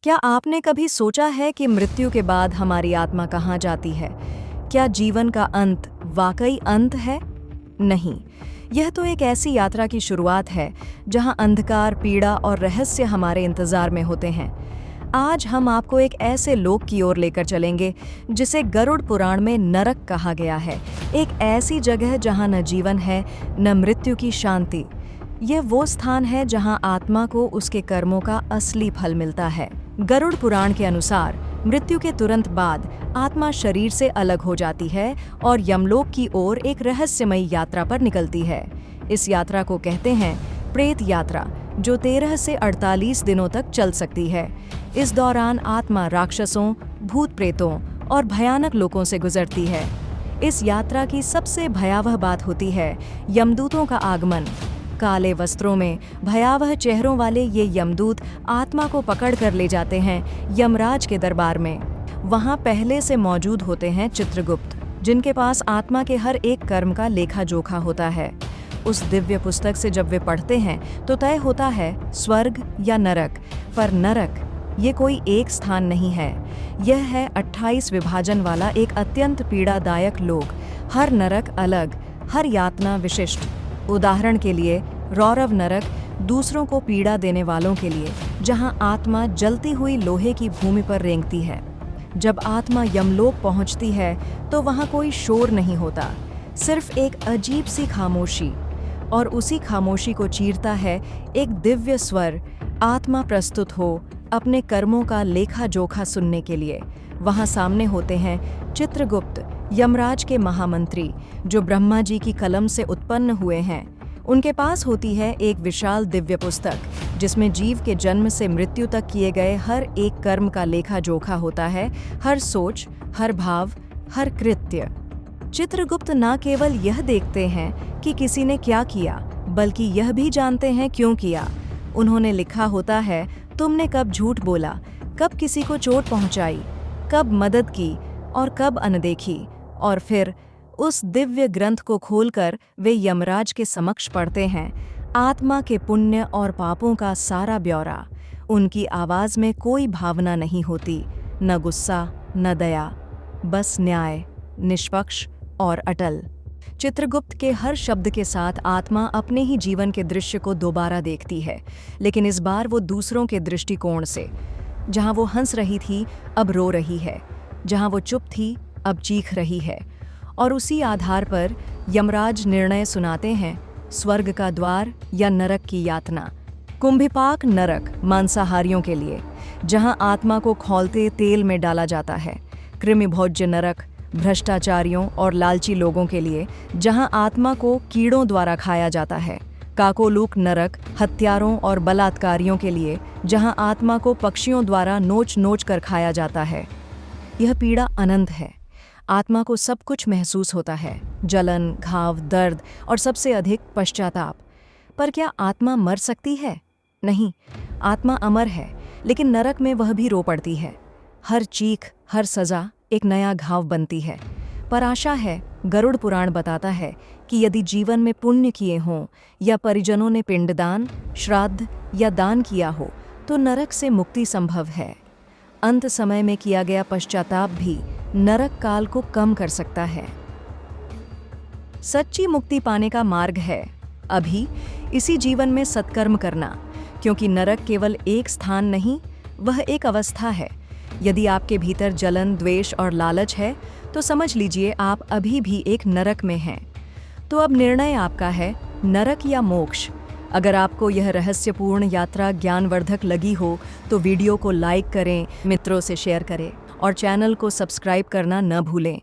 क्या आपने कभी सोचा है कि मृत्यु के बाद हमारी आत्मा कहाँ जाती है? क्या जीवन का अंत वाकई अंत है? नहीं, यह तो एक ऐसी यात्रा की शुरुआत है जहाँ अंधकार, पीड़ा और रहस्य हमारे इंतजार में होते हैं। आज हम आपको एक ऐसे लोक की ओर लेकर चलेंगे जिसे गरुड़ पुराण में नरक कहा गया है। एक ऐसी जगह जहाँ न जीवन है न मृत्यु की शांति। यह वो स्थान है जहाँ आत्मा को उसके कर्मों का असली फल मिलता है। गरुड़ पुराण के अनुसार मृत्यु के तुरंत बाद आत्मा शरीर से अलग हो जाती है और यमलोक की ओर एक रहस्यमयी यात्रा पर निकलती है। इस यात्रा को कहते हैं प्रेत यात्रा, जो 13 से 48 दिनों तक चल सकती है। इस दौरान आत्मा राक्षसों, भूत प्रेतों और भयानक लोकों से गुजरती है। इस यात्रा की सबसे भयावह बात होती है यमदूतों का आगमन। काले वस्त्रों में भयावह चेहरों वाले ये यमदूत आत्मा को पकड़ कर ले जाते हैं यमराज के दरबार में। वहाँ पहले से मौजूद होते हैं चित्रगुप्त, जिनके पास आत्मा के हर एक कर्म का लेखा जोखा होता है। उस दिव्य पुस्तक से जब वे पढ़ते हैं तो तय होता है स्वर्ग या नरक। पर नरक ये कोई एक स्थान नहीं है, यह है 28 विभाजन वाला एक अत्यंत पीड़ादायक लोक। हर नरक अलग, हर यातना विशिष्ट। उदाहरण के लिए रौरव नरक दूसरों को पीड़ा देने वालों के लिए, जहां आत्मा जलती हुई लोहे की भूमि पर रेंगती है। जब आत्मा यमलोक पहुंचती है तो वहां कोई शोर नहीं होता, सिर्फ एक अजीब सी खामोशी। और उसी खामोशी को चीरता है एक दिव्य स्वर। आत्मा प्रस्तुत हो अपने कर्मों का लेखा जोखा सुनने के लिए। वहां सामने होते हैं चित्रगुप्त, यमराज के महामंत्री, जो ब्रह्मा जी की कलम से उत्पन्न हुए हैं। उनके पास होती है एक विशाल दिव्य पुस्तक जिसमें जीव के जन्म से मृत्यु तक किए गए हर एक कर्म का लेखा जोखा होता है, हर सोच, हर भाव, हर कृत्य। चित्रगुप्त न केवल यह देखते हैं कि किसी ने क्या किया, बल्कि यह भी जानते हैं क्यों किया। उन्होंने लिखा होता है तुमने कब झूठ बोला, कब किसी को चोट पहुंचाई, कब मदद की और कब अनदेखी। और फिर उस दिव्य ग्रंथ को खोलकर वे यमराज के समक्ष पढ़ते हैं आत्मा के पुण्य और पापों का सारा ब्यौरा। उनकी आवाज में कोई भावना नहीं होती, न गुस्सा न दया, बस न्याय, निष्पक्ष और अटल। चित्रगुप्त के हर शब्द के साथ आत्मा अपने ही जीवन के दृश्य को दोबारा देखती है, लेकिन इस बार वो दूसरों के दृष्टिकोण से। जहां वो हंस रही थी अब रो रही है, जहां वो चुप थी अब चीख रही है। और उसी आधार पर यमराज निर्णय सुनाते हैं स्वर्ग का द्वार या नरक की यातना। कुंभिपाक नरक मांसाहारियों के लिए, जहां आत्मा को खौलते तेल में डाला जाता है। कृमिभोज्य नरक भ्रष्टाचारियों और लालची लोगों के लिए, जहां आत्मा को कीड़ों द्वारा खाया जाता है। काकोलूक नरक हत्यारों और बलात्कारियों के लिए, जहां आत्मा को पक्षियों द्वारा नोच नोच कर खाया जाता है। यह पीड़ा अनंत है। आत्मा को सब कुछ महसूस होता है, जलन, घाव, दर्द और सबसे अधिक पश्चाताप। पर क्या आत्मा मर सकती है? नहीं, आत्मा अमर है, लेकिन नरक में वह भी रो पड़ती है। हर चीख, हर सजा एक नया घाव बनती है। पर आशा है, गरुड़ पुराण बताता है कि यदि जीवन में पुण्य किए हों या परिजनों ने पिंडदान, श्राद्ध या दान किया हो तो नरक से मुक्ति संभव है। अंत समय में किया गया पश्चाताप भी नरक काल को कम कर सकता है। सच्ची मुक्ति पाने का मार्ग है अभी इसी जीवन में सत्कर्म करना, क्योंकि नरक केवल एक स्थान नहीं, वह एक अवस्था है। यदि आपके भीतर जलन, द्वेष और लालच है तो समझ लीजिए आप अभी भी एक नरक में हैं। तो अब निर्णय आपका है, नरक या मोक्ष। अगर आपको यह रहस्यपूर्ण यात्रा ज्ञानवर्धक लगी हो तो वीडियो को लाइक करें, मित्रों से शेयर करें और चैनल को सब्सक्राइब करना न भूलें।